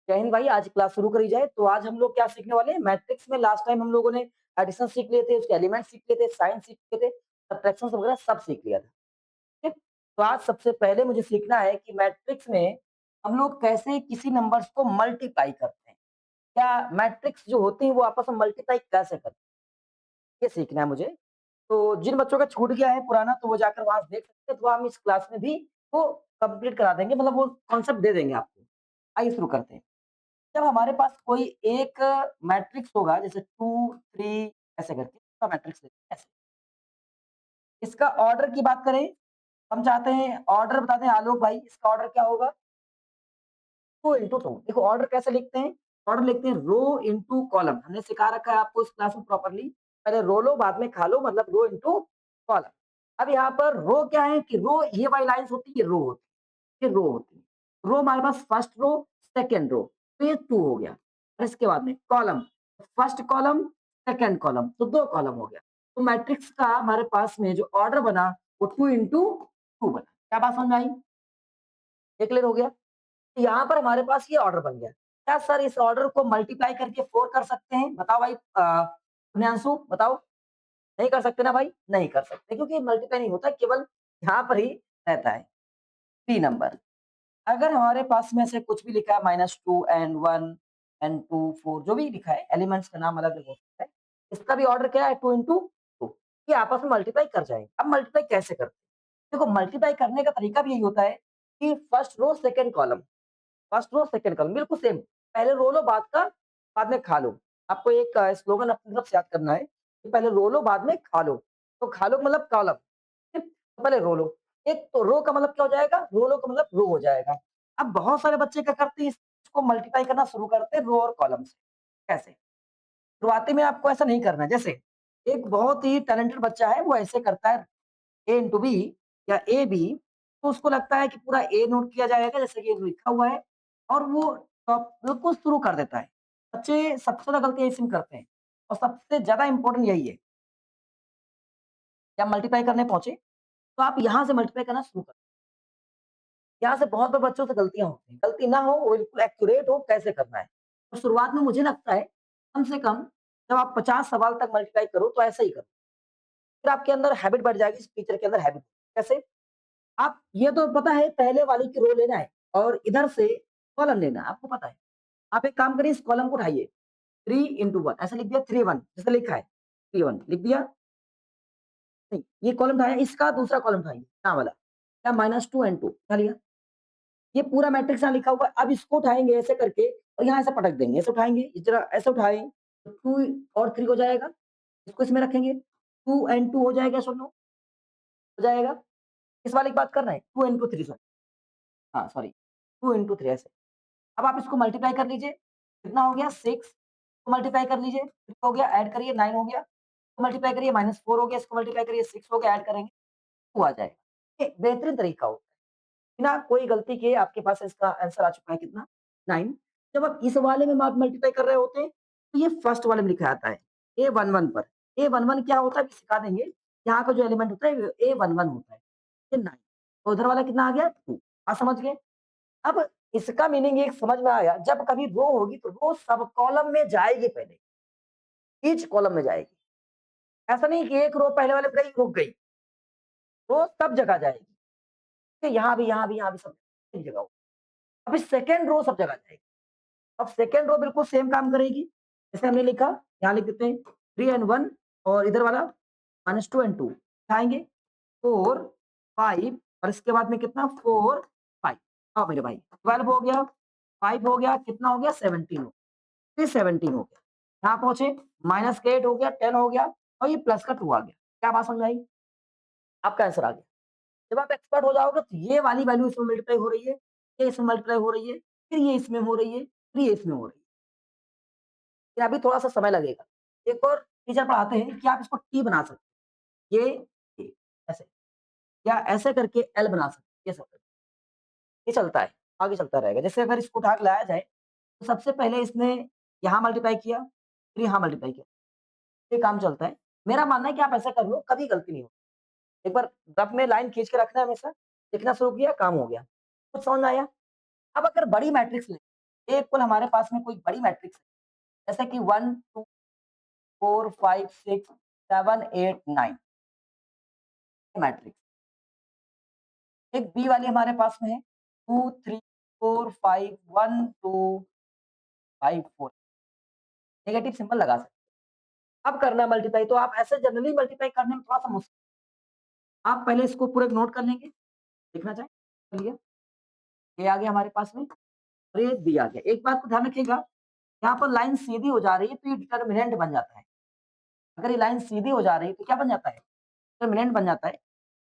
जय हिंद भाई, आज क्लास शुरू करी जाए। तो आज हम लोग क्या सीखने वाले हैं? मैट्रिक्स में लास्ट टाइम हम लोगों ने एडिशन सीख लिए थे, उसके एलिमेंट सीख लिए थे, साइन सीख लिए थे, सब्ट्रैक्शन वगैरह सब सीख लिया था। ठीक है? तो आज सबसे पहले मुझे सीखना है कि मैट्रिक्स में हम लोग कैसे किसी नंबर्स को मल्टीप्लाई करते हैं। क्या मैट्रिक्स जो होते हैं वो आपस में मल्टीप्लाई कैसे करते हैं, ये सीखना है मुझे। तो जिन बच्चों का छूट गया है पुराना तो वो जाकर वहां से देख सकते हैं, तो हम इस क्लास में भी वो कंप्लीट करा देंगे, मतलब वो कॉन्सेप्ट दे देंगे आपको। आइए शुरू करते हैं। जब हमारे पास कोई एक मैट्रिक्स होगा, जैसे 2, 3 ऐसे करके इसका मैट्रिक्स ऐसे। इसका ऑर्डर की बात करें, हम चाहते हैं ऑर्डर बता दें आलोक भाई, इसका ऑर्डर क्या होगा? 2 इंटू 2। देखो ऑर्डर कैसे लिखते हैं? ऑर्डर लिखते हैं रो इंटू कॉलम। हमने सिखा रखा है आपको इस क्लास में प्रॉपर्ली। पहले रो लो बाद में खा लो, मतलब रो इंटू कॉलम। अब यहाँ पर रो क्या है कि रो ये वाली लाइन्स होती है, ये रो होती है, ये रो होती है। रो हमारे पास फर्स्ट रो, सेकंड रो, तो ये 2 हो गया। और इसके बाद में column, first column, second column, तो 2 कॉलम हो गया। तो मैट्रिक्स का हमारे पास में जो ऑर्डर बना वो 2 इंटू 2 बना। क्या बात समझ में आई? ये क्लियर हो गया? यहाँ पर हमारे पास ये ऑर्डर बन गया। क्या सर इस ऑर्डर को मल्टीप्लाई करके 4 कर सकते हैं? बताओ भाई, पुण्यांशु बताओ। नहीं कर सकते ना भाई? नहीं कर सकते क्योंकि मल्टीप्लाई नहीं होता, केवल यहाँ पर ही रहता है 3 नंबर। अगर हमारे पास में से कुछ भी लिखा है -2 एंड 1 एंड 2, 4 जो भी लिखा है, एलिमेंट्स का नाम अलग-अलग हो सकता है। इसका भी ऑर्डर क्या है? 2 इंटू 2। ये आपस में मल्टीप्लाई कर जाएँगे। अब मल्टीप्लाई कैसे करते हैं? देखो मल्टीप्लाई करने का तरीका भी यही होता है कि first row second column, first row second column बिल्कुल सेम। पहले रो लो बाद में खा लो। आपको एक स्लोगन अपनी तरफ से याद करना है कि पहले रो लो बाद में खा लो। तो खा लो का मतलब कॉलम, ठीक? तो पहले रो लो। एक तो रो का मतलब क्या हो जाएगा? रो लो का मतलब रो हो जाएगा। अब बहुत सारे बच्चे क्या करते हैं, इसको मल्टीप्लाई करना शुरू करते हैं रो और कॉलम से। कैसे? शुरुआती में आपको ऐसा नहीं करना है। जैसे एक बहुत ही टैलेंटेड बच्चा है, वो ऐसे करता है ए इंटू बी या ए बी, तो उसको लगता है कि पूरा ए नोट किया जाएगा जैसे कि लिखा हुआ है, और वो बिल्कुल शुरू कर देता है। बच्चे सबसे ज़्यादा गलती इसी में करते हैं और सबसे ज़्यादा इम्पोर्टेंट यही है कि आप मल्टीप्लाई करने पहुँचे, तो आप यहाँ से मल्टीप्लाई करना शुरू करें। यहाँ से बहुत बार बच्चों से गलतियाँ होती हैं। गलती ना हो, वो बिल्कुल एक्यूरेट हो कैसे करना है। तो शुरुआत में मुझे लगता है कम से कम जब आप 50 सवाल तक मल्टीप्लाई करो तो ऐसा ही करो। फिर आपके अंदर हैबिट बढ़ जाएगी, इस टीचर के अंदर हैबिट। कैसे? आप ये तो पता है पहले वाली की रो लेना है और इधर से कॉलम लेना है, आपको पता है। आप एक काम करिए, इस कॉलम को उठाइए, 3 इंटू 1 ऐसा लिख दिया, 3 1 जैसे लिखा है, 3 1 लिख दिया। नहीं, ये कॉलम उठाया, इसका दूसरा कॉलम उठाइए, यहाँ वाला, क्या -2 एंड 2 उठा लिया। ये पूरा मैट्रिक्स यहाँ लिखा हुआ है, अब इसको उठाएँगे ऐसे करके और यहाँ ऐसे पटक देंगे, ऐसे उठाएँगे, इस तरह ऐसे उठाएँ, तो 2 और 3 हो जाएगा, इसको इसमें रखेंगे, 2 एंड 2 हो जाएगा, सुनो, हो जाएगा। इस वाले की बात कर रहे हैं, 2 इंटू 3 सॉरी, हाँ सॉरी, 2 इंटू 3 ऐसे। अब आप इसको मल्टीप्लाई कर लीजिए, कितना हो गया 6, इसको मल्टीप्लाई कर लीजिए, 3 हो गया, ऐड करिए 9 हो गया, इसको मल्टीप्लाई करिए -4 हो गया, इसको मल्टीप्लाई करिए 6 हो गया, ऐड करेंगे 2 आ जाएगा। ये बेहतरीन तरीका होता है, बिना कोई गलती किए आपके पास इसका आंसर आ चुका है कितना? 9। जब आप इस वाले में आप मल्टीप्लाई कर रहे होते हैं, तो ये फर्स्ट वाले में लिखा आता है, A11 पर। A11 क्या होता है अभी सिखा देंगे, यहाँ का जो एलिमेंट होता है A11 होता है, ये 9, तो उधर वाला कितना आ गया 2। आप समझ गए? अब इसका मीनिंग एक समझ में आया, जब कभी रो होगी तो रो सब कॉलम में जाएगी पहले, ईच कॉलम में जाएगी। ऐसा नहीं कि एक रो पहले वाले पे गई, रुक गई, रो सब जगह जाएगी। तो यहाँ भी सब एक जगह हो। अभी सेकंड रो सब जगह जाएगी। अब सेकंड रो बिल्कुल सेम काम करेगी। जैसे हमने लिखा, यहाँ लिख देते हैं 3 एंड 1 और इधर वाला -2 एंड 2 उठाएँगे, 4 5 और इसके बाद में कितना 4 5। आओ मेरे भाई, 12 हो गया, 5 हो गया, कितना हो गया 17 हो गया, फिर 17 हो गया। यहाँ पहुँचे, माइनस का 8 हो गया, 10 हो गया और ये प्लस का 2 आ गया। क्या बात समझ में आई? आपका आंसर आ गया। जब आप एक्सपर्ट हो जाओगे तो ये वाली वैल्यू इसमें मल्टीप्लाई हो रही है, ये इसमें मल्टीप्लाई हो रही है, फिर ये इसमें हो रही है, फिर ये इसमें हो रही है। ये अभी थोड़ा-सा समय लगेगा। एक और टीचर पढ़ाते हैं कि आप इसको टी बना सकते हैं। ये ऐसे या ऐसे करके एल बना सकते हैं, ये सब करके। ये चलता है, आगे चलता रहेगा। जैसे अगर इसको उठा के लाया जाए, तो सबसे पहले इसने यहाँ मल्टीप्लाई किया, फिर यहाँ मल्टीप्लाई किया। ये काम चलता है। मेरा मानना है कि आप ऐसा कर लो, कभी गलती नहीं होगी। एक बार रफ में लाइन खींच के रखना है हमेशा, लिखना शुरू किया, काम हो गया। कुछ समझ में आया? अब अगर बड़ी मैट्रिक्स लें, ए इक्वल हमारे पास में कोई बड़ी मैट्रिक्स है, जैसे कि 1, 2, 4, 5, 6, 7, 8, 9 मैट्रिक्स। एक बी वाली हमारे पास में है 2, 3, 4, 5, 1, 2, 5, 4 नेगेटिव सिंबल लगा सकते हैं। अब करना है मल्टीप्लाई, तो आप ऐसे जनरली मल्टीप्लाई करने में थोड़ा-सा मुश्किल, आप पहले इसको पूरा नोट कर लेंगे, लिखना चाहें? चलिए, ये आ गया हमारे पास में और ये बी आ गया। एक बात को ध्यान रखिएगा, यहाँ पर लाइन सीधी हो जा रही है तो ये डिटर्मिनेंट बन जाता है। अगर ये लाइन सीधी हो जा रही है तो क्या बन जाता है? डिटर्मिनेंट बन जाता है।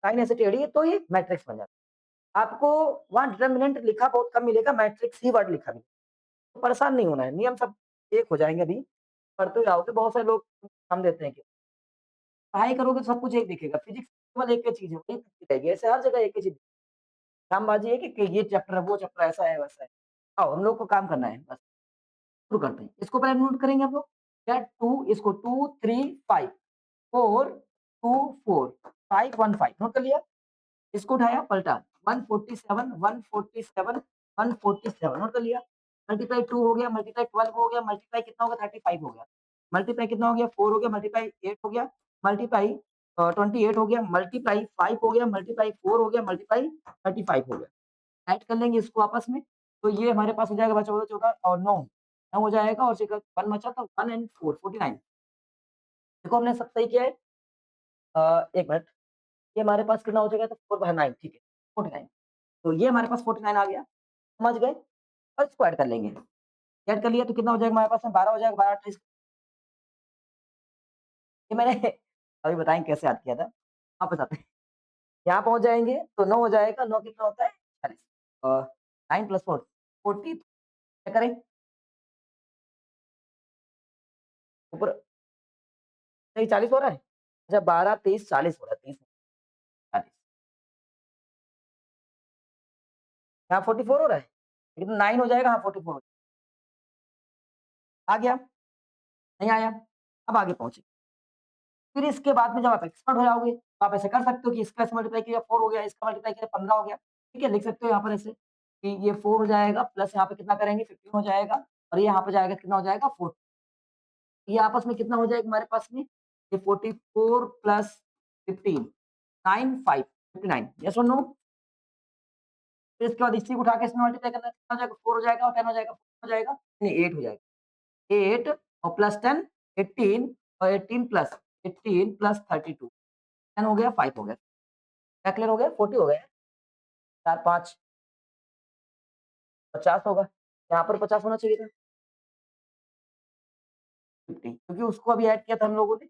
लाइन ऐसे टेढ़ी है तो ये मैट्रिक्स बन जाता है। आपको वहाँ डिटर्मिनेंट लिखा बहुत कम मिलेगा, मैट्रिक्स ही वर्ड लिखा मिलेगा। तो परेशान नहीं होना है, नियम सब एक हो जाएँगे अभी, पढ़ते जाओगे। बहुत सारे लोग नाम देते हैं कि पढ़ाई करोगे तो सब कुछ एक दिखेगा, फिज़िक्स केवल एक ही चीज़ है, वही रहेगी, ऐसे हर जगह एक ही चीज़। नामबाज़ी है कि ये चैप्टर है, वो चैप्टर ऐसा है, वैसा है। आओ हम लोग को काम करना है बस, शुरू करते हैं। इसको पहले नोट करेंगे हम लोग, क्या 2 इसको 2, 3, 5 4, 2, 4 5, 1, 5 नोट कर लिया? इसको उठाया पलटा 147 147 147 नोट कर लिया। मल्टीप्लाई 2 हो गया, मल्टीप्लाई 12 हो गया, मल्टीप्लाई कितना हो गया 35 हो गया। मल्टीप्लाई कितना हो गया 4 हो गया, मल्टीप्लाई 8 हो गया, मल्टीप्लाई 28 हो गया, मल्टीप्लाई 5 हो गया, मल्टीप्लाई 4 हो गया, मल्टीप्लाई 35 हो गया। ऐड कर लेंगे इसको आपस में, तो ये हमारे पास हो जाएगा बचा 14 14 और 9 9 हो जाएगा और सिर्फ 1 बचा तो 1 एंड 4 49। देखो हमने सब सही किया है। 1 मिनट, ये हमारे पास कितना हो जाएगा तो 4/9 ठीक है, 49 तो ये हमारे पास 49 आ गया, समझ गए? और इसको ऐड कर लेंगे, ऐड कर लिया तो कितना हो जाएगा हमारे पास में 12 हो जाएगा, 12 28 ये मैंने अभी बताएँ कैसे याद किया था, वापस आते हैं। यहाँ पहुँच जाएँगे तो 9 हो जाएगा, 9 कितना होता है 40 अ, 9 प्लस 4 40 क्या करें? ऊपर नहीं 40 हो रहा है? अच्छा 12, 23, 40 हो रहा है, 30 40 यहाँ 44 हो रहा है? लेकिन 9 हो जाएगा, हाँ 44 हो आ गया, नहीं आया? अब आगे पहुँचे। फिर इसके बाद में जब आप एक्सपर्ट हो जाओगे, तो आप ऐसे कर सकते हो कि इसका ऐसे मल्टीप्लाई किया 4 हो गया, इसका मल्टीप्लाई किया 15 हो गया। ठीक है? लिख सकते हो यहाँ पर ऐसे कि ये 4 हो जाएगा प्लस यहाँ पे कितना करेंगे 15 हो जाएगा और ये यहाँ पे जाएगा कितना हो जाएगा 4 ये आपस में कितना हो जाएगा हमारे पास में? ये 44 प्लस 15 9 5 59 यस और नो? फिर इसके बाद इसी को उठा के इसमें मल्टीप्लाई करना है, कितना हो जाएगा 4 हो जाएगा और 10 हो जाएगा, 4 हो जाएगा नहीं 8 हो जाएगा। 8 और प्लस 10 18 और 18 प्लस 32 10 हो गया 5 हो गया। क्या क्लियर हो गया? 40 हो गया। 4 5 50 होगा। यहाँ पर 50 होना चाहिए था। 50 क्योंकि उसको अभी ऐड किया था हम लोगों ने।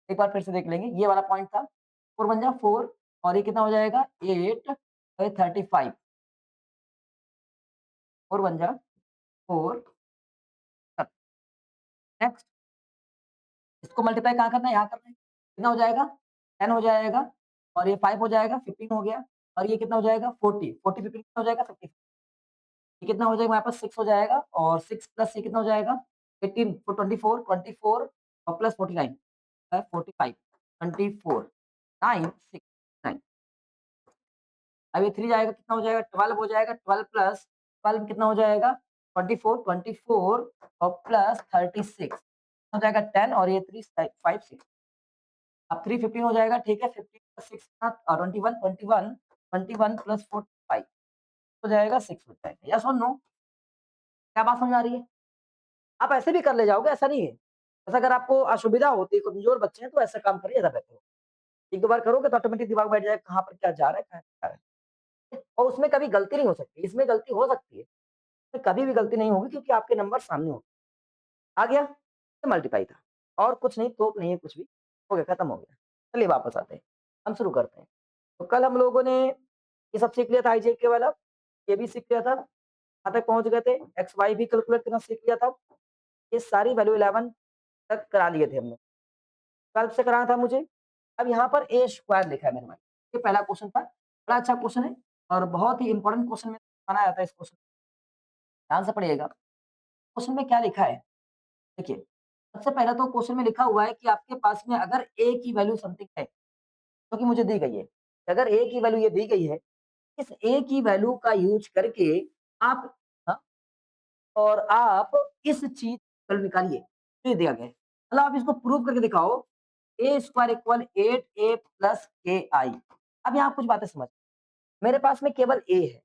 एक बार फिर से देख लेंगे, ये वाला पॉइंट था। 4 बन जा 4 और ये कितना हो जाएगा 8 और ये 35 4 बन जा 4 नेक्स्ट इसको मल्टीप्लाई कहाँ करना है? यहाँ करना है। कितना हो जाएगा? 10 हो जाएगा और ये 5 हो जाएगा, 15 हो गया और ये कितना हो जाएगा 40 40 15 कितना हो जाएगा 50 ये कितना हो जाएगा हमारे पास 6 हो जाएगा और 6 प्लस ये कितना हो जाएगा 18 तो 24 और प्लस 49 45 24 9 6 9 अब ये 3 जाएगा कितना हो जाएगा 12 हो जाएगा 12 प्लस 12 कितना हो जाएगा 24 और प्लस 36 हो जाएगा 10 और ये 3 5 6 अब 3 15 हो जाएगा ठीक है 15 प्लस 6 21 प्लस 45 हो जाएगा 6 हो जाएगा यस और नो क्या बात समझ आ रही है? आप ऐसे भी कर ले जाओगे, ऐसा नहीं है। बस अगर आपको असुविधा होती है, कमज़ोर बच्चे हैं, तो ऐसा काम करिए ज़्यादा बेहतर होगा। 1-2 बार करोगे तो ऑटोमेटिक दिमाग में बैठ जाएगा, कहाँ पर क्या जा रहा है, कहाँ जा रहा है। और उसमें कभी गलती नहीं हो सकती, इसमें गलती हो सकती है, इसमें कभी भी गलती नहीं होगी क्योंकि आपके नंबर सामने होंगे। आ गया? ये मल्टीप्लाई था और कुछ नहीं, तोप नहीं है कुछ भी। हो गया, खत्म हो गया। चलिए वापस आते हैं, हम शुरू करते हैं। तो कल हम लोगों ने ये सब सीख लिया था IJK वाला, ये भी सीख लिया था, कहाँ तक पहुँच गए थे, एक्स, वाई भी कैलकुलेट करना सीख लिया था। ये सारी वैल्यू 11 तक करा लिए थे हमने। 12 से कराना था मुझे। अब यहाँ पर ए स्क्वायर लिखा है मेरे में। ये पहला क्वेश्चन था। बड़ा अच्छा क्वेश्चन है और बहुत ही इम्पोर्टेंट क्वेश्चन में बनाया जाता है इस क्वेश्चन ध्यान से पढ़िएगा। क्वेश्चन में क्या लिखा है? देखिए, सबसे पहला तो क्वेश्चन में लिखा हुआ है कि आपके पास में अगर ए की वैल्यू समथिंग है, जो कि मुझे दी गई है। अगर ए की वैल्यू ये दी गई है, इस ए की वैल्यू का यूज़ करके आप हाँ, और आप इस चीज़ को निकालिए, तो ये दिया गया है। मतलब आप इसको प्रूव करके दिखाओ, A square equal 8a plus KI। अब यहाँ कुछ बातें समझ, मेरे पास में केवल a है,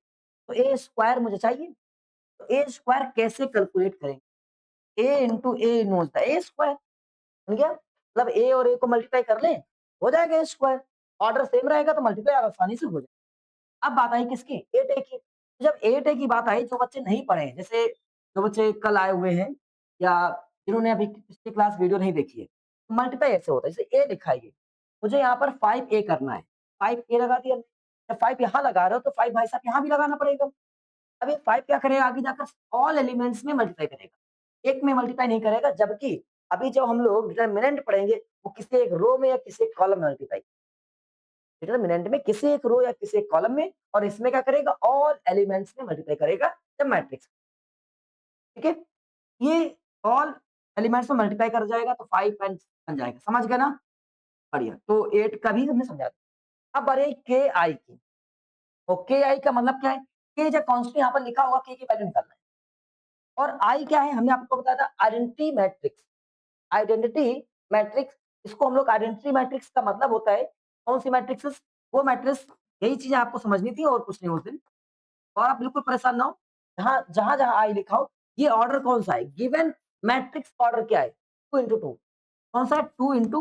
तो ए स्क्वायर मुझे चाहिए, तो ए स्क्वायर कैसे कैलकुलेट करेंगे? a into A inverse the A square, बन गया? मतलब a और a को मल्टीप्लाई कर लें, हो जाएगा ए स्क्वायर। ऑर्डर सेम रहेगा तो मल्टीप्लाई आसानी से हो जाएगा। अब बात आई किसकी? 8a की। तो जब 8a की बात आई, जो बच्चे नहीं पढ़े हैं, जैसे जो बच्चे कल आए हुए हैं या जिन्होंने अभी पिछली क्लास वीडियो नहीं देखी है, मल्टीप्लाई ऐसे होता है, जैसे a लिखा है ये, मुझे यहाँ पर 5a करना है, 5a लगा दिया। जब 5 यहाँ लगा रहे हो तो 5 भाई साहब यहाँ भी लगाना पड़ेगा। अब ये 5 क्या करेगा आगे जाकर? ऑल एलिमेंट्स में मल्टीप्लाई करेगा, एक में मल्टीप्लाई नहीं करेगा। जबकि अभी जब हम लोग डिटरमिनेंट पढ़ेंगे, वो किसी एक रो में या किसी एक कॉलम में मल्टीप्लाई, डिटरमिनेंट में किसी एक रो या किसी एक कॉलम में, और इसमें क्या करेगा? ऑल एलिमेंट्स में मल्टीप्लाई करेगा जब मैट्रिक्स। ठीक है? ये ऑल एलिमेंट्स में मल्टीप्लाई कर जाएगा तो 5 बन बन जाएगा। समझ गए ना? बढ़िया। तो 8 का भी हमने समझा दिया। अब बारी के आई की। और के आई का मतलब क्या है? के जो कांस्टेंट यहाँ पर लिखा हुआ, के की वैल्यू निकालना है। और आई क्या है? हमने आपको बताया था आइडेंटिटी मैट्रिक्स। आइडेंटिटी मैट्रिक्स, इसको हम लोग आइडेंटिटी मैट्रिक्स का मतलब होता है कौन सी मैट्रिक्स? वो मैट्रिक्स, यही चीजें आपको समझनी थी और कुछ नहीं उस दिन। और आप बिल्कुल परेशान ना हो, जहाँ-जहाँ आई लिखा हो, ये ऑर्डर कौन-सा है? गिवन मैट्रिक्स ऑर्डर क्या है? 2 इंटू 2। कौन सा है? 2 इंटू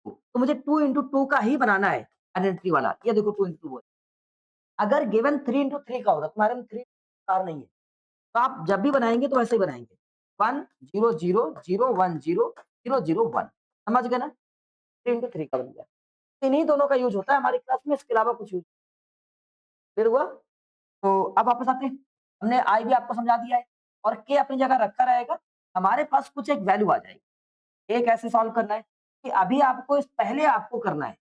2। तो मुझे 2 इंटू 2 का ही बनाना है आइडेंटिटी वाला। ये देखो 2 इंटू 2 है। अगर गिवन 3 इंटू 3 का होता, तुम्हारे में 3 कार नहीं है, तो आप जब भी बनाएँगे तो ऐसे ही बनाएँगे। 1 0 0 0 1 0 0 0 1। समझ गए ना? 3 इंटू 3 का बन गया। इन्हीं दोनों का यूज़ होता है हमारी क्लास में, इसके अलावा कुछ यूज़। क्लियर हुआ? तो अब वापस आते हैं। हमने आई भी आपको समझा दिया है और के अपनी जगह रखा रहेगा। हमारे पास कुछ एक वैल्यू आ जाएगी। ए कैसे सॉल्व करना है, कि अभी आपको इस पहले आपको करना है,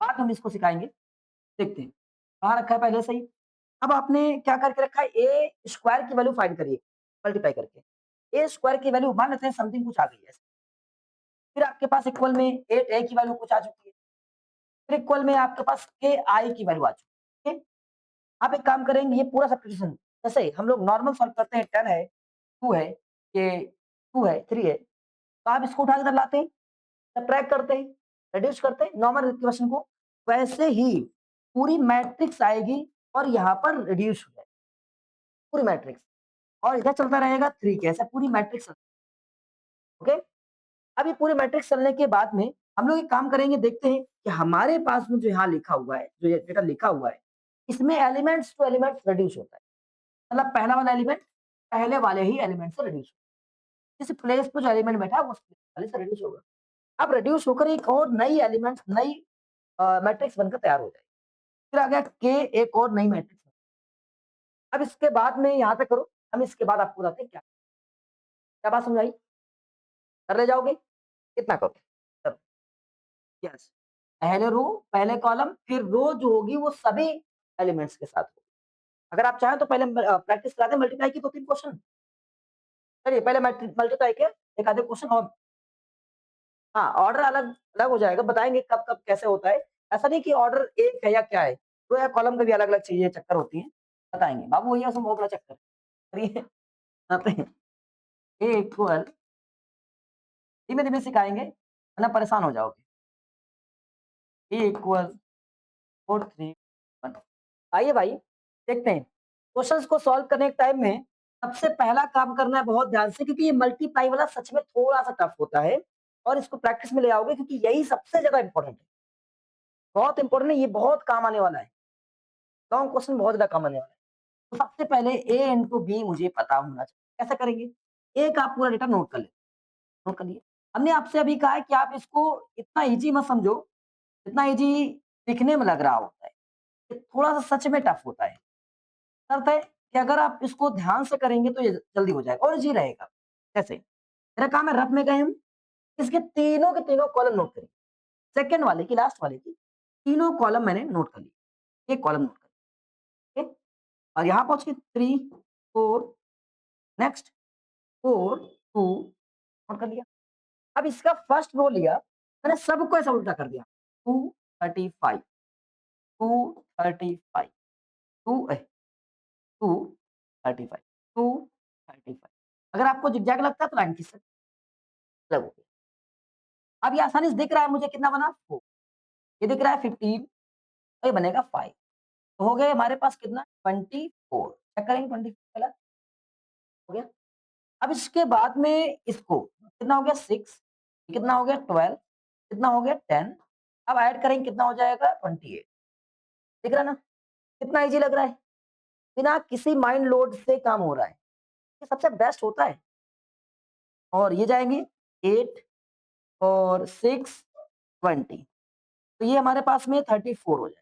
बाद में हम इसको सिखाएँगे। देखते हैं। कहाँ रखा है पहले से ही? अब आपने क्या करके रखा है? ए स्क्वायर की वैल्यू फाइंड करिए, मल्टीप्लाई करके। ए स्क्वायर की वैल्यू मान लेते हैं समथिंग कुछ आ गई है। फिर आपके पास इक्वल में 8a की वैल्यू कुछ आ चुकी है। फिर इक्वल में आपके पास के आई की वैल्यू आ चुकी है। ठीक है? आप एक काम करेंगे, ये पूरा सब्ट्रैक्शन जैसे हम लोग नॉर्मल सॉल्व करते हैं, 10 है, 2 है, ये 2 है, 3 है, तो आप इसको उठा के इधर लाते हैं, सब्ट्रैक्ट करते हैं, रिड्यूस करते हैं नॉर्मल इक्वेशन को, वैसे ही पूरी मैट्रिक्स आएगी और यहाँ पर रिड्यूस हो जाएगी पूरी मैट्रिक्स, और इधर चलता रहेगा 3 के, ऐसे पूरी मैट्रिक्स। ओके? अब ये पूरी मैट्रिक्स चलने के बाद में हम लोग एक काम करेंगे, देखते हैं कि हमारे पास में जो यहाँ लिखा हुआ है, जो ये डेटा लिखा हुआ है, इसमें एलिमेंट्स टू एलिमेंट्स रिड्यूस होता है। मतलब पहला वाला एलिमेंट पहले वाले ही एलिमेंट से रिड्यूस, जिस प्लेस पे जो एलिमेंट बैठा है वो उस वाले से रिड्यूस होगा। अब रिड्यूस होकर एक और नई एलिमेंट, नई मैट्रिक्स बनकर तैयार हो जाएगी। फिर आ गया के, एक और नई मैट्रिक्स। अब इसके बाद में यहाँ पे करो, हम इसके बाद आपको बताते हैं क्या क्या बात समझाई, कर ले जाओगे? कितना करोगे? चलो, यस, पहले रो, पहले कॉलम, फिर रो जो होगी वो सभी एलिमेंट्स के साथ होगी। अगर आप चाहें तो पहले प्रैक्टिस करा दें मल्टीप्लाई की 2-3 क्वेश्चन। चलिए पहले मल्टीप्लाई के एक आधे क्वेश्चन और। हाँ, ऑर्डर अलग अलग हो जाएगा, बताएँगे कब-कब कैसे होता है। ऐसा नहीं कि ऑर्डर एक है या क्या है, रो या कॉलम का भी अलग-अलग चीज़ें चक्कर होती हैं, बताएँगे। बाबू भैया उसमें बहुत बड़ा चक्कर है। चलिए आते हैं, ए इक्वल, धीमे-धीमे सिखाएँगे वरना परेशान हो जाओगे। ए इक्वल 4 3 1। आइए भाई, देखते हैं। क्वेश्चंस को सॉल्व करने के टाइम में सबसे पहला काम करना है बहुत ध्यान से, क्योंकि ये मल्टीप्लाई वाला सच में थोड़ा-सा टफ होता है, और इसको प्रैक्टिस में ले आओगे क्योंकि यही सबसे ज़्यादा इम्पोर्टेंट है। बहुत इम्पोर्टेंट है, ये बहुत काम आने वाला है। लॉन्ग क्वेश्चन बहुत ज़्यादा काम आने वाला है। तो सबसे पहले ए इंटू बी मुझे पता होना चाहिए। कैसे करेंगे? ए का आप पूरा डेटा नोट कर लें, नोट कर लिया। हमने आपसे अभी कहा है कि आप इसको इतना ईज़ी मत समझो, जितना ईज़ी दिखने में लग रहा होता है। ये थोड़ा-सा सच में टफ होता है। शर्त है कि अगर आप इसको ध्यान से करेंगे तो ये जल्दी हो जाएगा और ईज़ी रहेगा। कैसे? मेरा काम है रफ में गए हम, इसके तीनों के तीनों कॉलम नोट करिए। सेकंड वाले की, लास्ट वाले की, तीनों कॉलम मैंने नोट कर लिए। एक कॉलम नोट कर लिया, ठीक है? और यहाँ पहुँच के 3 4 नेक्स्ट 4 2 नोट कर लिया। अब इसका फर्स्ट रो लिया, मैंने सबको ऐसा उल्टा कर दिया। 235 235 2 235 235। अगर आपको ज़िगज़ैग लगता है तो लाइन खींच सकते हैं, अलग हो गया। अब ये आसानी से दिख रहा है मुझे कितना बना 4, ये दिख रहा है 15 और ये बनेगा 5, तो हो गए हमारे पास कितना 24, चेक करेंगे 24 गलत हो गया। अब इसके बाद में इसको कितना हो गया 6, कितना हो गया 12, कितना हो गया 10, अब ऐड करेंगे कितना हो जाएगा 28, दिख रहा है ना? कितना ईज़ी लग रहा है? बिना किसी माइंड लोड से काम हो रहा है। ये सबसे बेस्ट होता है। और ये जाएँगे 8 और 6 20, तो ये हमारे पास में 34 हो जाएगा।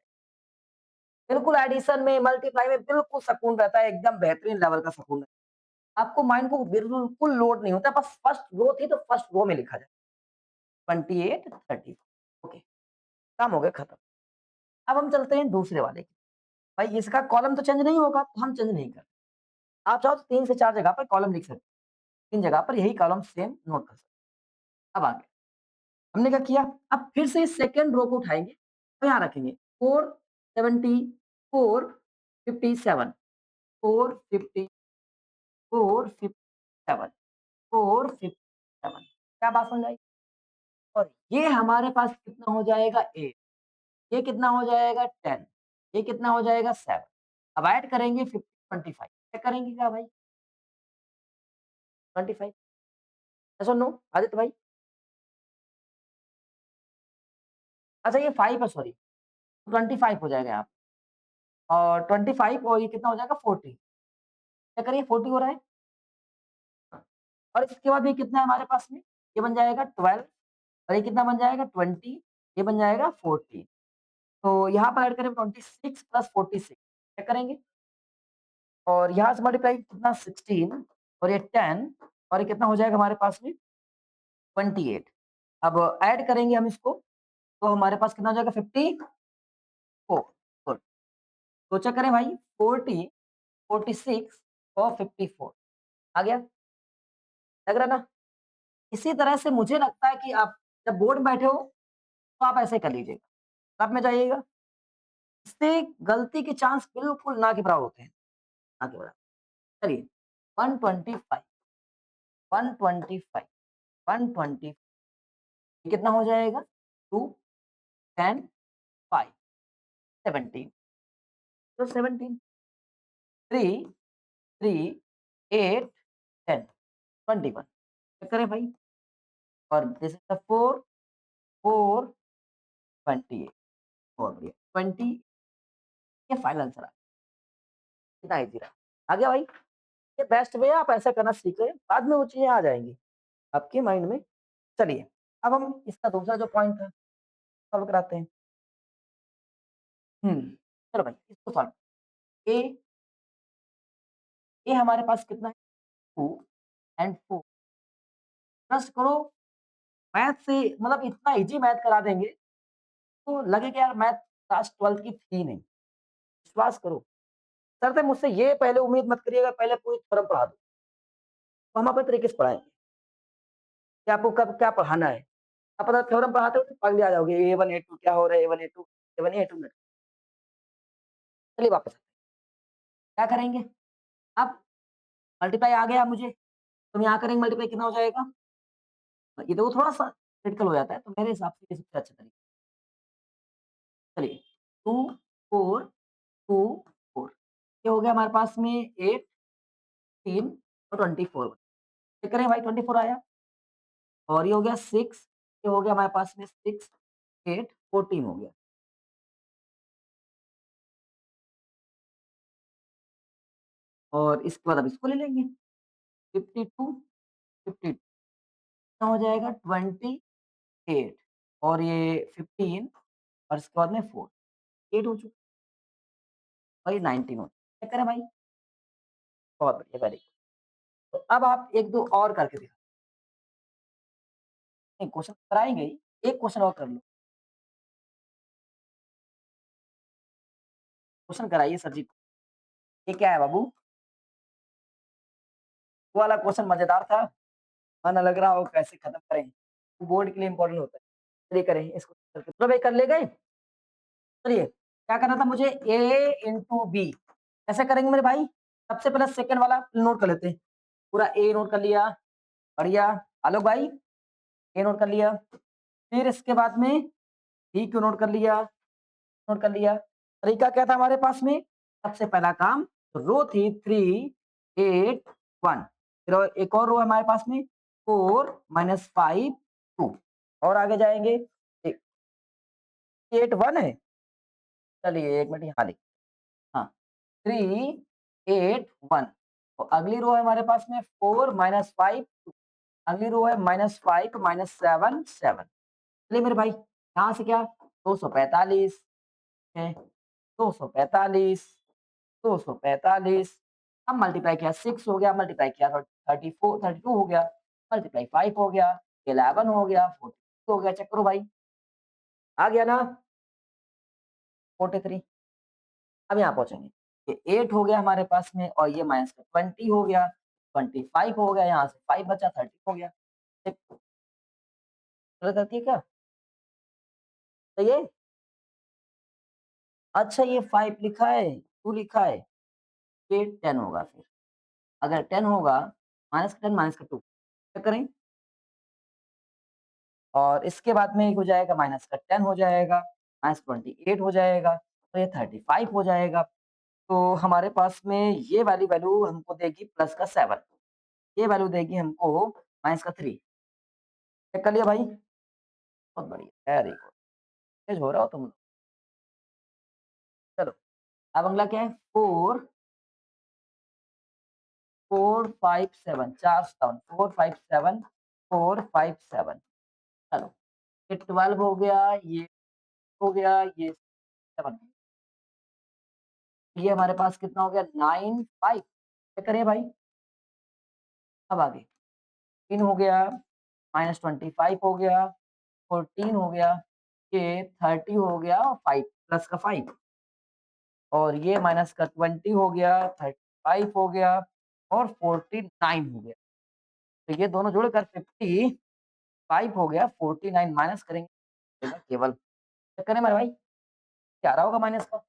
बिल्कुल एडिशन में, मल्टीप्लाई में बिल्कुल सुकून रहता है, एकदम बेहतरीन लेवल का सुकून। आपको माइंड को बिल्कुल लोड नहीं होता, बस फर्स्ट रो थी तो फर्स्ट रो में लिखा जाए 28 30, ओके, काम हो गया खत्म। अब हम चलते हैं दूसरे वाले की। भाई इसका कॉलम तो चेंज नहीं होगा, तो हम चेंज नहीं करते। आप चाहो तो 3 से 4 जगह पर कॉलम लिख सकते हैं, 3 जगह पर यही कॉलम सेम नोट कर सकते हैं। अब आगे हमने क्या किया, अब फिर से सेकंड रो को उठाएँगे और यहाँ रखेंगे 474 57 450 457 457, क्या बात समझ आई? और ये हमारे पास कितना हो जाएगा 8, ये कितना हो जाएगा 10, ये कितना हो जाएगा 7। अब ऐड करेंगे 50 25, चेक करेंगे क्या भाई 25, यस और नो आदित्य भाई? अच्छा ये 5 है सॉरी, 25 हो जाएगा यहाँ पे और 25 और ये कितना हो जाएगा 40, चेक करिए 40 हो रहा है। और इसके बाद ये कितना है हमारे पास में, ये बन जाएगा 12 और ये कितना बन जाएगा 20, ये बन जाएगा 40। तो यहाँ पर ऐड करें 26 प्लस 46, चेक करेंगे और यहाँ से मल्टीप्लाई कितना 16 और ये 10 और ये कितना हो जाएगा हमारे पास में 28। अब ऐड करेंगे हम इसको तो हमारे पास कितना हो जाएगा 54, गुड। तो चेक करें भाई 40, 46 और 54 आ गया, लग रहा है ना? इसी तरह से मुझे लगता है कि आप जब बोर्ड में बैठे हो तो आप ऐसे कर लीजिएगा, सब में जाइएगा, इससे गलती के चांस बिल्कुल ना के बराबर होते हैं, ना के बराबर। चलिए 125 125 120 ये कितना हो जाएगा 2 10 5 17, तो 17 3 3 8 10 21, चेक करें भाई और दिस इज द 4 4 28 और बढ़िया 20, ये फाइनल आंसर कितना इजी रहा, आ गया भाई? ये बेस्ट वे है, आप ऐसा करना सीख लें, बाद में वो चीज़ें आ जाएँगी आपके माइंड में। चलिए, अब हम इसका दूसरा जो पॉइंट है, सॉल्व कराते हैं। हुँ, चलो भाई इसको सॉल्व ए ए हमारे पास कितना है 2 एंड 4, ट्रस्ट करो मैथ से मतलब इतना ईज़ी मैथ करा देंगे, तो लगे कि यार मैथ क्लास 12th की थी नहीं, विश्वास करो। शर्त है मुझसे ये पहले उम्मीद मत करिएगा पहले पूरी थ्योरम पढ़ा दूँ, तो हम अपने तरीके से पढ़ाएँगे कि आपको कब क्या पढ़ाना है। आप पता थ्योरम पढ़ाते हो तो पगले आ जाओगे, A1 A2 क्या हो रहा है A1 A2 A1 A2 चलिए वापस क्या करेंगे? अब मल्टीप्लाई आ गया मुझे, तो हम यहाँ करेंगे मल्टीप्लाई कितना हो जाएगा? ये देखो थोड़ा-सा क्रिटिकल हो जाता है, तो मेरे हिसाब से ये सबसे अच्छा तरीका चलिए 2 4 2 4 ये हो गया हमारे पास में 8 3 और 24 चेक करें भाई 24 आया और ये हो गया 6 ये हो गया हमारे पास में 6 8 14 हो गया और इसके बाद अब इसको ले लेंगे 52 52 कितना हो जाएगा 28 और ये 15 और इसके बाद में 4 8 हो चुका और ये 19 हो चेक करें भाई बहुत बढ़िया वेरी गुड तो अब आप 1-2 और करके दिखाओ नहीं क्वेश्चन कराएँगे ही, एक क्वेश्चन और कर लो। क्वेश्चन कराइए सर जी को। ये क्या है बाबू? वो वाला क्वेश्चन मज़ेदार था, मन लग रहा हो कैसे खत्म करें? बोर्ड के लिए इम्पोर्टेंट होता है। चलिए करें इसको करके मतलब ये कर ले गए? चलिए, क्या करना था मुझे A इंटू बी कैसे करेंगे मेरे भाई? सबसे पहले सेकंड वाला नोट कर लेते हैं। पूरा ए नोट कर लिया, बढ़िया। आलोक भाई, ए नोट कर लिया। फिर इसके बाद में डी को नोट कर लिया, नोट कर लिया। तरीका क्या था हमारे पास में? सबसे पहला काम, रो थी 3, 8, 1। फिर एक और रो है हमारे पास में 4 -5 2। और आगे जाएँगे, ए 8 1 है? चलिए 1 मिनट यहाँ लिख, हाँ, 3 8 1। तो अगली रो है हमारे पास में 4 -5 2। अगली रो है -5 -7 7। चलिए मेरे भाई, यहाँ से क्या 245 है, 245, 245। अब मल्टीप्लाई किया 6 हो गया, मल्टीप्लाई किया 34 32 हो गया, मल्टीप्लाई 5 हो गया, 11 हो गया, 42 हो गया। चेक करो भाई, आ गया ना 43। अब यहाँ पहुँचेंगे, ये 8 हो गया हमारे पास में और ये माइनस का 20 हो गया, 25 हो गया, यहाँ से 5 बचा 30 हो गया। ठीक, गलत आती है क्या? सही है? अच्छा ये 5 लिखा है, 2 लिखा है, ये 10 होगा फिर। अगर 10 होगा, माइनस का 10 माइनस का 2 चेक करें। और इसके बाद में एक हो जाएगा माइनस का 10 हो जाएगा, माइनस 28 हो जाएगा, तो ये 35 हो जाएगा। तो हमारे पास में ये वाली वैल्यू हमको देगी प्लस का 7, ये वैल्यू देगी हमको माइनस का 3। चेक कर लिया भाई? बहुत बढ़िया, वेरी गुड, तेज हो रहा हो तुम लोग। चलो, अब अगला क्या है? 4 4 5 7, 4 7 4 5 7 4 5 7। चलो, ये 12 हो गया, ये हो गया, ये 7। ये हमारे पास कितना हो गया? 9 5। चेक करिए भाई। अब आगे 3 हो गया, -25 हो गया, 14 हो गया, ये 30 हो गया और 5 प्लस का 5 और ये माइनस का 20 हो गया, 35 हो गया और 49 हो गया। तो ये दोनों जोड़कर 55 हो गया, 49 माइनस करेंगे तो केवल, चेक करें मेरे भाई, क्या आ रहा होगा माइनस का?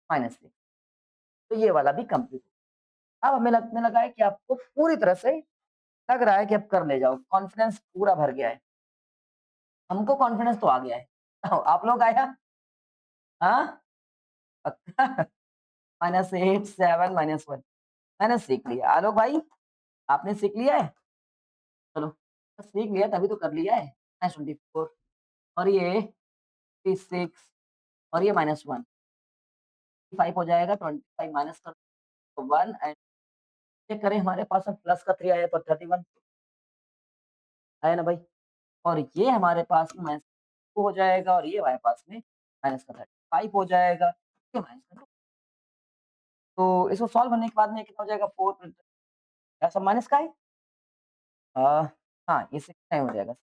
-6। तो ये वाला भी कंप्लीट। अब हमें लगने लगा है कि आपको पूरी तरह से लग रहा है कि अब कर ले जाओ, कॉन्फिडेंस पूरा भर गया है। हमको कॉन्फिडेंस तो आ गया है। आप लोग आया? हाँ? पक्का? -8 7 -1 मैंने सीख लिया। आलोक भाई, आपने सीख लिया है? चलो, सीख लिया तभी तो कर लिया है। -24 और ये 36 और ये -1, 5 हो जाएगा, 25 माइनस कर 1 एंड चेक करें हमारे पास में प्लस का 3 आया तो 31 आया ना भाई? और ये हमारे पास में -2 हो जाएगा और ये हमारे पास में माइनस का 35 हो जाएगा, ये माइनस का 2। तो इसको सॉल्व करने के बाद में कितना हो जाएगा 4 क्या सब माइनस का है? अ, हाँ, ये 69 हो जाएगा।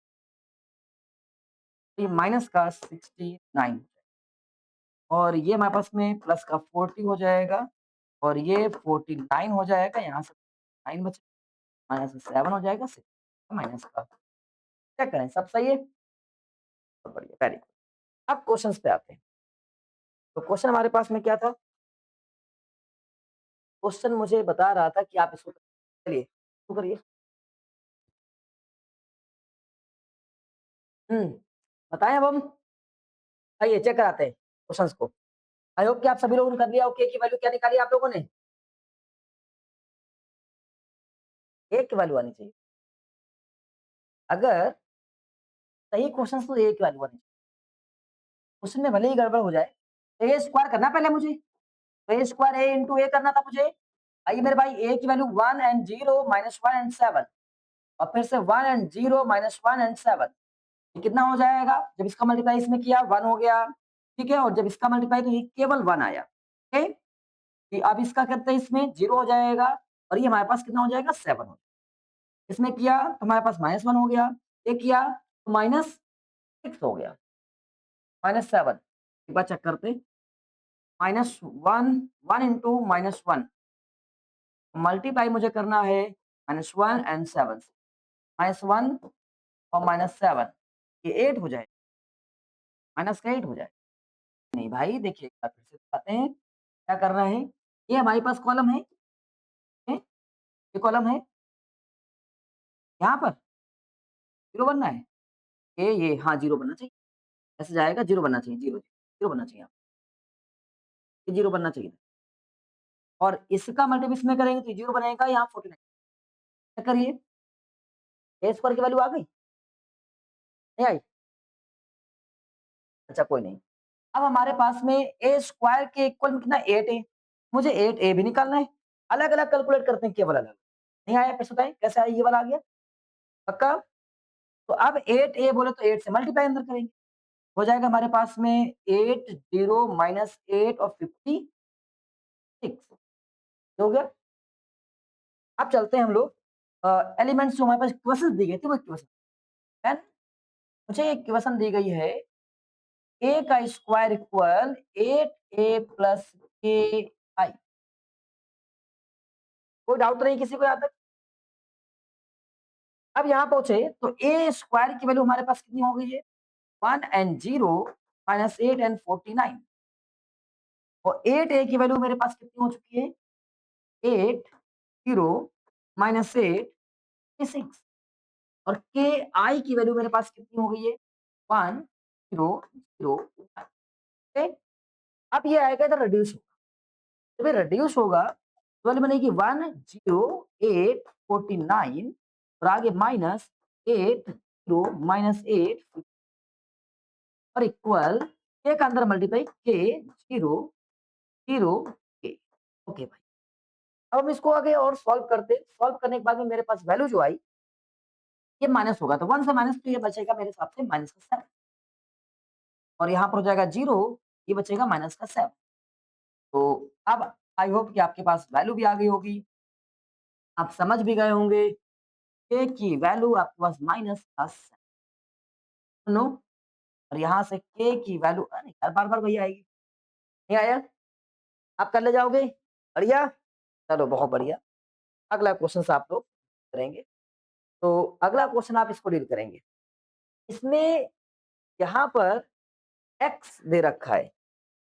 ये माइनस का 69 और ये हमारे पास में प्लस का 40 हो जाएगा और ये 49 हो जाएगा, यहाँ से 9 बचा, माइनस में 7 हो जाएगा, 6 माइनस का। चेक करें सब सही है? बहुत बढ़िया, वेरी गुड। अब क्वेश्चंस पे आते हैं। तो क्वेश्चन हमारे पास में क्या था? क्वेश्चन मुझे बता रहा था कि आप इसको चलिए शुरू करिए। हुँ, बताएँ अब हम? आइए चेक कराते हैं क्वेश्चंस को। आई होप कि आप सभी लोगों ने कर लिया हो, k की वैल्यू क्या निकाली आप लोगों ने? A की वैल्यू आनी चाहिए। अगर सही क्वेश्चंस तो A की वैल्यू आनी चाहिए। क्वेश्चन में भले ही गड़बड़ हो जाए, A स्क्वायर करना पहले मुझे। तो A square A into A करना था मुझे। आइए मेरे भाई A की वैल्यू 1 एंड 0 -1 एंड 7 और फिर से 1 एंड 0 -1 एंड 7। ये कितना हो जाएगा? जब इसका मल्टीप्लाई इसमें किया 1 हो गया, ठीक है? और जब इसका मल्टीप्लाई तो ये केवल 1 आया, ओके? कि अब इसका करते हैं इसमें 0 हो जाएगा और ये हमारे पास कितना हो जाएगा 7 हो जाएगा। इसमें किया तो हमारे पास -1 हो गया, ये किया तो -6 हो गया, -7 एक बार चेक करते हैं, -1 1 इंटू -1 मल्टीप्लाई मुझे करना है -1 एंड 7 से, -1 और -7 ये 8 हो जाएगा, माइनस का 8 हो जाएगा। नहीं भाई देखिए एक बार फिर से दिखाते हैं, क्या करना है? ये हमारे पास कॉलम है, ये कॉलम है यहाँ पर 0 बनना है? ये हाँ, 0 बनना चाहिए। ऐसे जाएगा 0 बनना चाहिए, 0 0 बनना चाहिए यहाँ, ये 0 बनना चाहिए था। और इसका मल्टीप्ल इसमें करेंगे तो 0 बनेगा, यहाँ 49 चेक करिए, ए स्क्वायर की वैल्यू आ गई? नहीं आई? अच्छा कोई नहीं। अब हमारे पास में ए स्क्वायर के इक्वल में कितना 8 है। मुझे 8 ए भी निकालना है। अलग-अलग कैलकुलेट करते हैं केवल अलग। नहीं आया फिर से बताएँ कैसे आया ये वाला आ गया? पक्का? तो अब 8 ए बोले तो 8 से मल्टीप्लाई अंदर करेंगे। हो जाएगा हमारे पास में 8 0 माइनस 8 और 56 हो गया? अब चलते हैं हम लोग एलिमेंट्स जो हमारे पास इक्वेशंस दी गई थी वो इक्वेशन है ना? मुझे एक इक्वेशन दी गई है ए का स्क्वायर इक्वल 8 ए प्लस के आई। कोई डाउट नहीं किसी को यहाँ तक? अब यहाँ पहुँचे तो ए स्क्वायर की वैल्यू हमारे पास कितनी हो गई है? 1 एंड 0 माइनस 8 एंड 49 और 8 ए की वैल्यू मेरे पास कितनी हो चुकी है? 8 0 माइनस 8 6 और के आई की वैल्यू मेरे पास कितनी हो गई है? 1 0 0 1 ओके। अब ये आएगा इधर रिड्यूस होगा। जब ये रिड्यूस होगा तो वैल्यू बनेगी 1 0 8 49 और आगे माइनस 8 0 माइनस 8 और इक्वल के का अंदर मल्टीप्लाई के 0 0 के ओके भाई। अब हम इसको आगे और सॉल्व करते हैं। सॉल्व करने के बाद में मेरे पास वैल्यू जो आई ये माइनस होगा तो 1 से माइनस तो ये बचेगा मेरे हिसाब से माइनस का 7 और यहाँ पर हो जाएगा 0 ये बचेगा माइनस का 7। तो अब आई होप कि आपके पास वैल्यू भी आ गई होगी। आप समझ भी गए होंगे के की वैल्यू आपके पास माइनस का 7 नो और यहाँ से के की वैल्यू अरे यार बार-बार वही आएगी। नहीं आया? आप कर ले जाओगे? बढ़िया? चलो बहुत बढ़िया। अगला क्वेश्चन आप लोग करेंगे। तो अगला क्वेश्चन आप इसको डील करेंगे। इसमें यहाँ पर एक्स दे रखा है।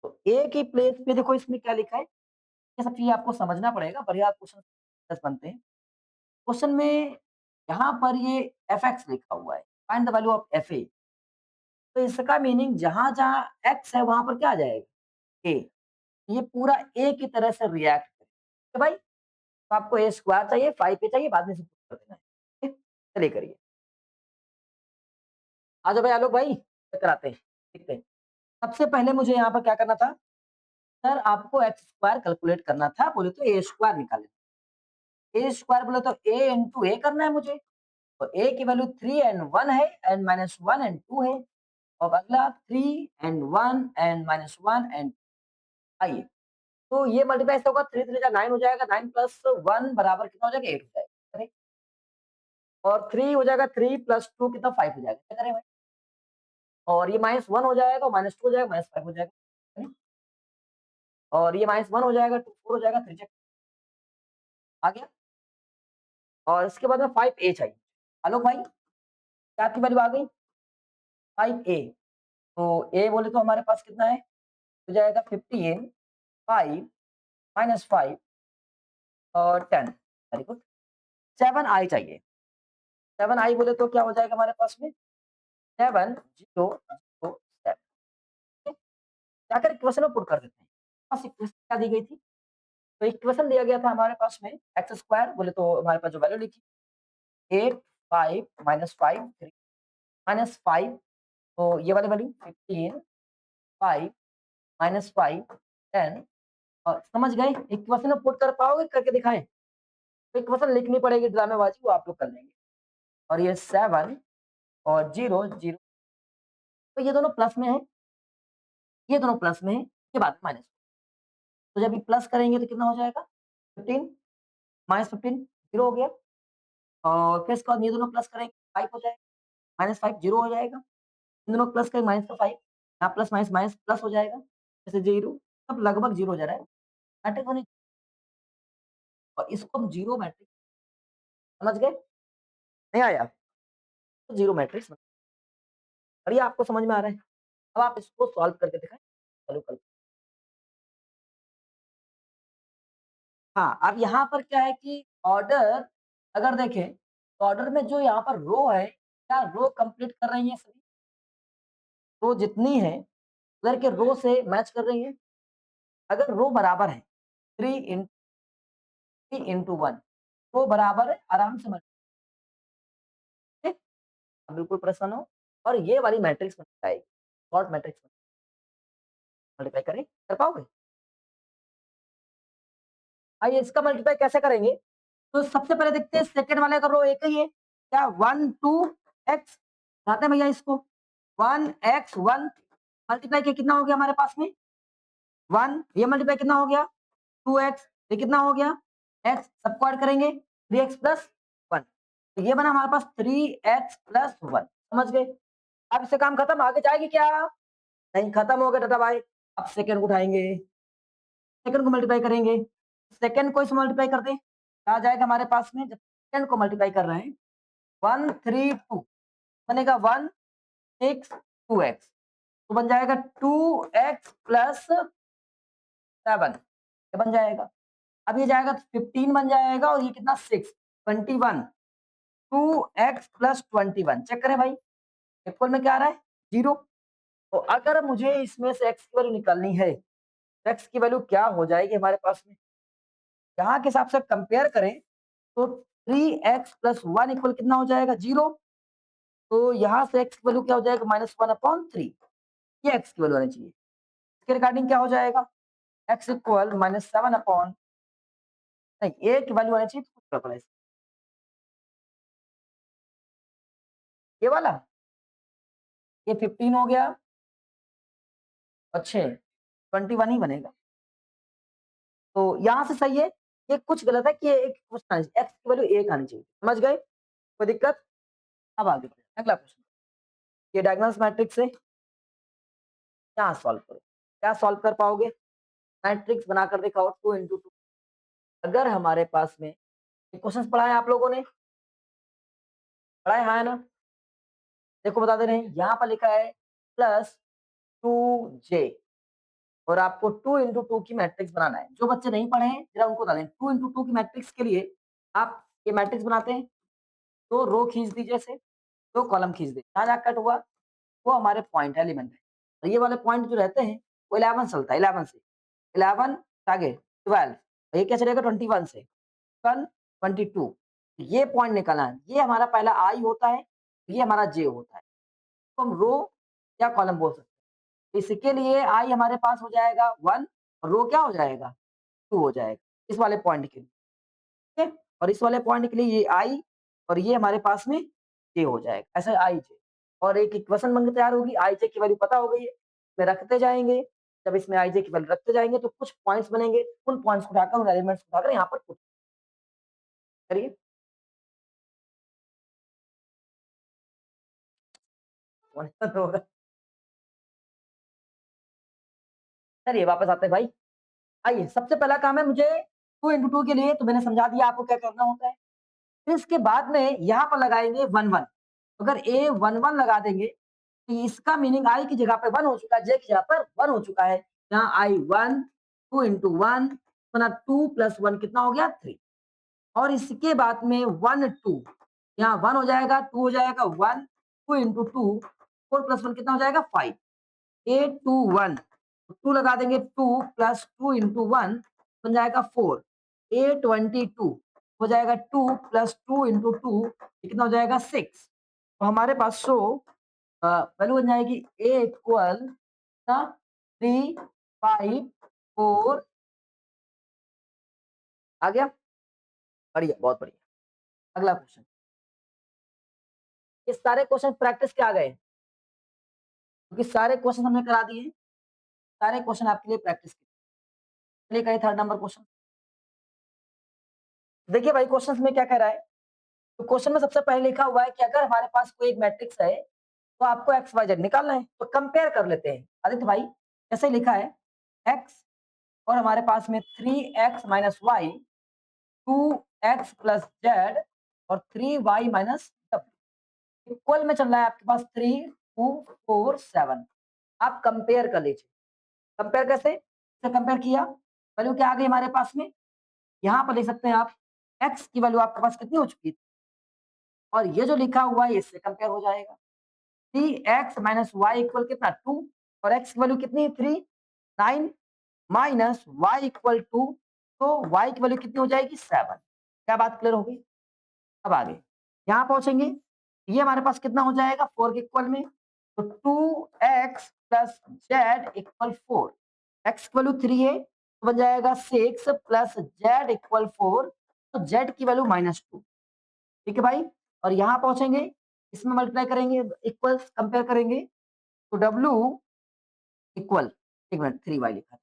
तो ए की प्लेस पे देखो इसमें क्या लिखा है? ये सब चीज़ें आपको समझना पड़ेगा, बढ़िया क्वेश्चन बनते हैं। क्वेश्चन में यहाँ पर ये एफ(x) लिखा हुआ है। फाइंड द वैल्यू ऑफ एफ(a) तो इसका मीनिंग जहाँ-जहाँ एक्स है वहाँ पर क्या आ जाएगा? ए। ये पूरा ए की तरह से रिएक्ट करेगा। तो भाई तो आपको ए स्क्वायर चाहिए, 5 ए चाहिए, बाद में से कर देना है। ठीक है? चलिए करिए। आ जाओ भाई आलोक भाई, चेक कराते हैं। देखते हैं। सबसे पहले मुझे यहाँ पर क्या करना था? सर आपको एक्स स्क्वायर कैलकुलेट करना था, बोले तो ए स्क्वायर निकालें। ए स्क्वायर बोले तो ए इंटू ए करना है मुझे। तो ए की वैल्यू 3 एंड 1 है एंड माइनस 1 एंड 2 है। और अगला 3 एंड 1 एंड माइनस 1 एंड आइए। तो ये मल्टीप्लाई से होगा 3 3 जा 9 हो जाएगा, 9 प्लस 1 बराबर कितना हो जाएगा 8 हो जाएगा। करेक्ट? और 3 हो जाएगा 3 प्लस 2 कितना 5 हो जाएगा। क्या करें भाई? और ये माइनस 1 हो जाएगा, माइनस 2 हो जाएगा, माइनस 5 हो जाएगा। करें? और ये माइनस 1 हो जाएगा, 2 4 हो जाएगा, 3 चेक आ गया। और इसके बाद में 5 ए चाहिए। आलोक भाई क्या आपकी वैल्यू आ गई? 5 ए। तो ए बोले तो हमारे पास कितना है? हो जाएगा 15 5 माइनस 5 और 10 वेरी गुड। 7 आई चाहिए। 7 आई बोले तो क्या हो जाएगा हमारे पास में? 7 0 0 7 जाकर इक्वेशन में पुट कर देते हैं। बस इक्वेशन क्या दी गई थी? तो इक्वेशन दिया गया था हमारे पास में एक्स स्क्वायर बोले तो हमारे पास जो वैल्यू लिखी 8 5 माइनस 5 3 माइनस 5 तो ये वाली वैल्यू 15 5 माइनस 5 10 और समझ गए? इक्वेशन में पुट कर पाओगे? करके दिखाएँ? तो इक्वेशन लिखनी पड़ेगी ड्रामेबाजी वो आप लोग कर लेंगे। और ये 7 और 0 0 तो ये दोनों प्लस में है, ये दोनों प्लस में है, ये बाद में माइनस। तो जब ये प्लस करेंगे तो कितना हो जाएगा? 15 माइनस 15 0 हो गया और फिर इसके बाद ये दोनों प्लस करेंगे 5 हो जाएगा, माइनस 5 0 हो जाएगा। इन दोनों प्लस करेंगे माइनस का 5 यहाँ प्लस माइनस माइनस प्लस हो जाएगा, जैसे 0 सब लगभग 0 हो जा रहा है। मैट्रिक्स बनी और इसको हम 0 मैट्रिक्स समझ गए? नहीं आया? तो 0 मैट्रिक्स बढ़िया आपको समझ में आ रहा है। अब आप इसको सॉल्व करके दिखाएँ। चालू कर हाँ, अब यहाँ पर क्या है कि ऑर्डर अगर देखें तो ऑर्डर में जो यहाँ पर रो है, क्या रो कंप्लीट कर रही है सभी? रो जितनी है, उधर के रो से मैच कर रही है? अगर रो बराबर है, 3 इन 3 इंटू 1 रो बराबर है, आराम से ठीक? आप बिल्कुल परेशान हो और ये वाली मैट्रिक्स बन जाएगी, शॉर्ट मैट्रिक्स मल्टीप्लाई करें, कर पाओगे? आइए इसका मल्टीप्लाई कैसे करेंगे? तो सबसे पहले देखते हैं सेकंड वाले का रो एक ही है, क्या 1 2 एक्स लाते हैं भैया इसको 1 एक्स 1 मल्टीप्लाई किया कितना हो गया हमारे पास में 1 ये मल्टीप्लाई कितना हो गया 2 एक्स ये कितना हो गया एक्स सबको ऐड करेंगे 3 एक्स प्लस 1 तो ये बना हमारे पास 3 एक्स प्लस 1 समझ गए अब इससे काम खत्म आगे जाएगी क्या नहीं खत्म हो गया टाटा भाई अब सेकंड को उठाएंगे सेकंड को मल्टीप्लाई करेंगे सेकंड को इसमें मल्टीप्लाई कर दें क्या आ जाएगा हमारे पास में जब सेकंड को मल्टीप्लाई कर रहे हैं 1 3 2 बनेगा 1 6 2 एक्स तो बन जाएगा 2 एक्स प्लस 7 ये बन जाएगा अब ये जाएगा तो 15 बन जाएगा और ये कितना 6 21 2 एक्स प्लस 21 चेक करें भाई इक्वल में क्या आ रहा है 0 तो अगर मुझे इसमें से x की वैल्यू निकालनी है x की वैल्यू क्या हो जाएगी हमारे पास में यहाँ के हिसाब से कंपेयर करें तो 3x प्लस 1 इक्वल कितना हो जाएगा 0 तो यहाँ से x की वैल्यू क्या हो जाएगा -1/3 ये x की वैल्यू आनी चाहिए इसके रिगार्डिंग क्या हो जाएगा x इक्वल -7 अपॉन नहीं a की वैल्यू आनी चाहिए तो कुछ गड़बड़ है ये वाला ये 15 हो गया अच्छे 21 ही बनेगा तो यहाँ से सही है ये कुछ गलत है कि ये एक कुछ आनी चाहिए x की वैल्यू 1 आनी चाहिए समझ गए कोई दिक्कत अब आगे बढ़ते हैं। अगला प्रश्न ये डायगोनल मैट्रिक्स है यहाँ सॉल्व करो क्या सॉल्व कर पाओगे मैट्रिक्स बनाकर दिखाओ 2 × 2 अगर हमारे पास में क्वेश्चन पढ़ा है आप लोगों ने पढ़ा है हाँ ना देखो बता दे रहे हैं यहाँ पर लिखा है +2j और आपको 2 × 2 की मैट्रिक्स बनाना है जो बच्चे नहीं पढ़े हैं जरा उनको बता दें 2 × 2 की मैट्रिक्स के लिए आप ये मैट्रिक्स बनाते हैं तो रो खींच दीजिए से तो कॉलम खींच दे जहाँ जहाँ कट हुआ वो हमारे पॉइंट एलिमेंट है और ये वाले पॉइंट जो रहते हैं वो 11 चलता है 11 से 11 आगे 12 ये क्या चलेगा 21 से 22 ये पॉइंट निकालना है ये हमारा पहला आई होता है ये हमारा जे होता है तो हम रो या कॉलम बोल सकते हैं इसके लिए आई हमारे पास हो जाएगा 1 और रो क्या हो जाएगा 2 हो जाएगा इस वाले पॉइंट के लिए ठीक है और इस वाले पॉइंट के लिए ये आई और ये हमारे पास में जे हो जाएगा ऐसा आई जे और एक इक्वेशन बनकर तैयार होगी आई जे की वैल्यू पता हो गई है इसमें रखते जाएंगे जब इसमें आई जे की वैल्यू रखते जाएंगे तो कुछ पॉइंट्स बनेंगे उन पॉइंट्स को उठाकर उन एलिमेंट्स को उठाकर यहाँ पर put करिए होगा चलिए वापस आते हैं भाई आइए सबसे पहला काम है मुझे 2 × 2 के लिए तो मैंने समझा दिया आपको क्या करना होता है फिर इसके बाद में यहाँ पर लगाएंगे 1 1 अगर ए 1 1 लगा देंगे तो इसका मीनिंग आई की जगह पे 1 हो चुका है जे की जगह पर 1 हो चुका है यहाँ आई 1 2 × 1 2 + 1 कितना हो गया 3 और इसके बाद में 1 2 यहाँ 1 हो जाएगा 2 हो जाएगा 1 2 × 2 4 + 1 कितना हो जाएगा 5 8 2 1 2 लगा देंगे 2 + 2 × 1 बन जाएगा 4 8 22 हो जाएगा 2 + 2 × 2 कितना हो जाएगा 6 तो हमारे पास शो वैल्यू बन जाएगी ए इक्वल 3 5 4 आ गया बढ़िया बहुत बढ़िया अगला क्वेश्चन ये सारे क्वेश्चन प्रैक्टिस के आ गए क्योंकि सारे क्वेश्चन हमने करा दिए सारे क्वेश्चन आपके लिए प्रैक्टिस के चलिए करिए थर्ड नंबर क्वेश्चन देखिए भाई क्वेश्चन में क्या कह रहा है तो क्वेश्चन में सबसे पहले लिखा हुआ है कि अगर हमारे पास कोई एक मैट्रिक्स है तो आपको एक्स वाई जेड निकालना है तो कंपेयर कर लेते हैं आदित्य भाई कैसे लिखा है एक्स और हमारे पास में 3x - y 2x + z और 3y - w इक्वल में चल रहा है आपके पास 3 2 4 7 आप कंपेयर कर लीजिए कंपेयर कैसे इसे कंपेयर किया वैल्यू क्या आ गई हमारे पास में यहाँ पर लिख सकते हैं आप x की वैल्यू आपके पास कितनी हो चुकी है और ये जो लिखा हुआ है इससे कंपेयर हो जाएगा। 3x माइनस वाई इक्वल कितना 2 और x की वैल्यू कितनी है 3 9 माइनस वाई इक्वल 2 तो y की वैल्यू कितनी हो जाएगी 7। क्या बात क्लियर हो गई? अब आगे यहाँ पहुंचेंगे, ये हमारे पास कितना हो जाएगा 4 के इक्वल में, तो 2x plus Z equal 4। x की वैल्यू 3 है तो बन जाएगा 6 प्लस जेड इक्वल 4, तो z की वैल्यू -2। ठीक है भाई, और यहाँ पहुंचेंगे, इसमें मल्टीप्लाई करेंगे, इक्वल्स कंपेयर करेंगे, तो w इक्वल, एक मिनट 3y लिखा,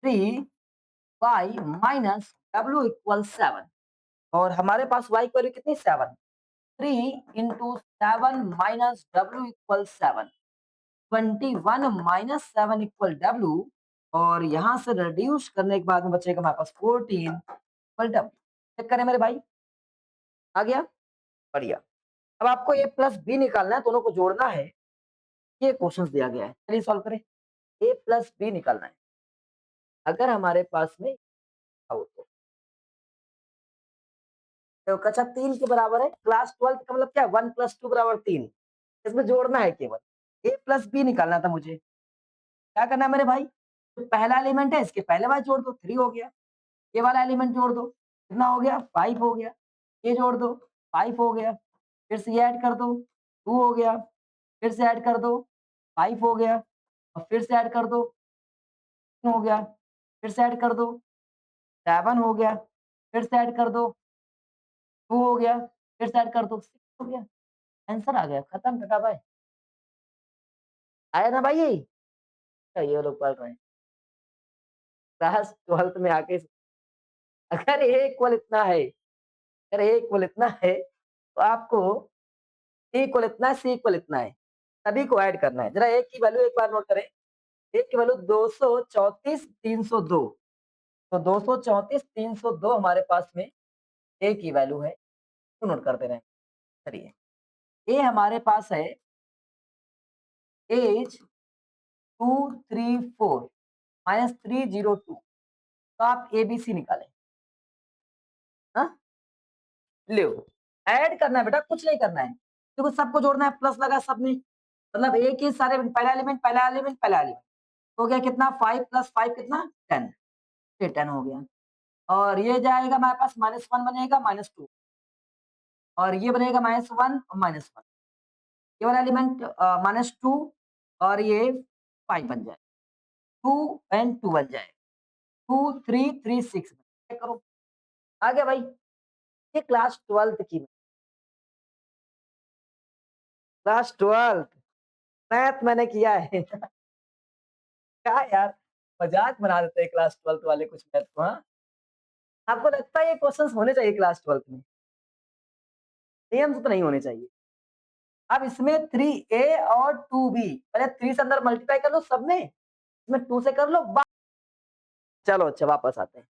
3y माइनस w इक्वल 7 और हमारे पास y की वैल्यू कितनी 7, 3 into 7 minus w equal 7, 21 minus 7 equal w और यहाँ से रिड्यूस करने के बाद में बचेगा हमारे पास 14 इक्वल w। चेक करें मेरे भाई, आ गया? बढ़िया। अब आपको a प्लस बी निकालना है, दोनों को जोड़ना है। ये क्वेश्चंस दिया गया है, चलिए सॉल्व करें। a प्लस बी निकालना है, अगर हमारे पास में हो तो कक्षा 3 के बराबर है, क्लास 12 का मतलब क्या 1 प्लस 2 बराबर 3, इसमें जोड़ना है केवल। a प्लस बी निकालना था मुझे, क्या करना है मेरे भाई, जो पहला एलिमेंट है इसके पहले वाले जोड़ दो 3 हो गया, ये वाला एलिमेंट जोड़ दो कितना हो गया 5 हो गया, ये जोड़ दो 5 हो गया, फिर से ये ऐड कर दो 2 हो गया, फिर से ऐड कर दो 5 हो गया और फिर से ऐड कर दो 3 हो गया, फिर से ऐड कर दो 7 हो गया, फिर से ऐड कर दो 2 हो गया, फिर से ऐड कर दो 6 हो गया। आंसर आ गया, खत्म बेटा भाई। आया ना भाई ये? अच्छा, ये लोग पढ़ रहे हैं क्लास 12th में आके। अगर ए इक्वल इतना है, अगर ए इक्वल इतना है तो आपको ए इक्वल इतना है, सी इक्वल इतना है, सभी को ऐड करना है। जरा ए की वैल्यू एक बार नोट करें, ए की वैल्यू 234 302, तो 234 302 हमारे पास में ए की वैल्यू है, तो नोट करते रहें। चलिए, ए हमारे पास है एज 234 माइनस 302, तो आप ए बी सी निकालें। हाँ, लो, ऐड करना है बेटा, कुछ नहीं करना है, देखो सबको जोड़ना है, प्लस लगा सब में, मतलब एक ही सारे पहला एलिमेंट पहला एलिमेंट पहला एलिमेंट हो गया कितना 5 प्लस 5 कितना 10, ये 10 हो गया और ये जाएगा हमारे पास -1 बनेगा -2 और ये बनेगा -1 और -1, ये वाला एलिमेंट -2 और ये 5 बन जाए, 2 एंड 2 बन जाए, 2 3 3 6 चेक करो, आ गया भाई। ये क्लास 12th की, क्लास 12th मैथ मैंने किया है। क्या यार, मजाक बना देते हैं क्लास 12th वाले कुछ मैथ को, हाँ? आपको लगता है ये क्वेश्चंस होने चाहिए क्लास 12th में? नियम से तो नहीं होने चाहिए। अब इसमें 3a और 2b, पहले 3 से अंदर मल्टीप्लाई कर लो सब में, इसमें 2 से कर लो चलो अच्छा वापस आते हैं।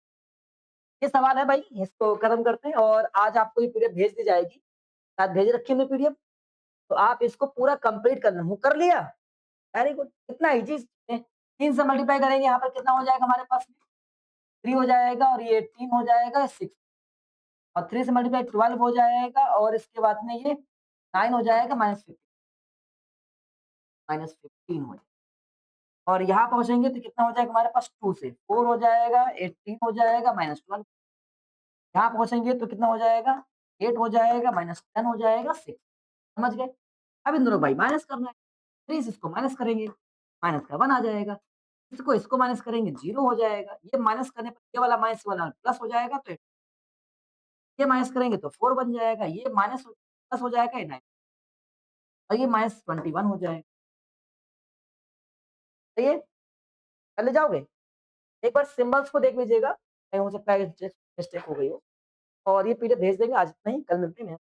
ये सवाल है भाई, इसको खत्म करते हैं और आज आपको ये पीडीएफ भेज दी जाएगी, शायद भेज रखी है पीडीएफ, तो आप इसको पूरा कंप्लीट करना। हूँ कर लिया? वेरी गुड, इतना ईजी है। 3 से मल्टीप्लाई करेंगे, यहाँ पर कितना हो जाएगा हमारे पास में 3 हो जाएगा और ये 18 हो जाएगा 6 और 3 से मल्टीप्लाई 12 हो जाएगा और इसके बाद में ये 9 हो जाएगा -15 हो जाएगा और यहाँ पहुँचेंगे तो कितना हो जाएगा हमारे पास 2 से 4 हो जाएगा, 18 हो जाएगा, -12 यहाँ पहुँचेंगे तो कितना हो जाएगा 8 हो जाएगा, -10 हो जाएगा 6, समझ गए? अब इन दोनों भाई माइनस करना है, 3 से इसको माइनस करेंगे, माइनस का 1 आ जाएगा, इसको माइनस करेंगे 0 हो जाएगा, ये माइनस करने पर ये वाला प्लस हो जाएगा तो ये माइनस करेंगे तो 4 बन जाएगा, ये माइनस प्लस हो जाएगा ये 9 और ये -21 हो जाएगा। सही है? कर ले जाओगे? एक बार सिंबल्स को देख लीजिएगा, कहीं हो सकता है मिस्टेक हो गई हो और ये पीडीएफ भेज देंगे आज नहीं, कल मिलते हैं।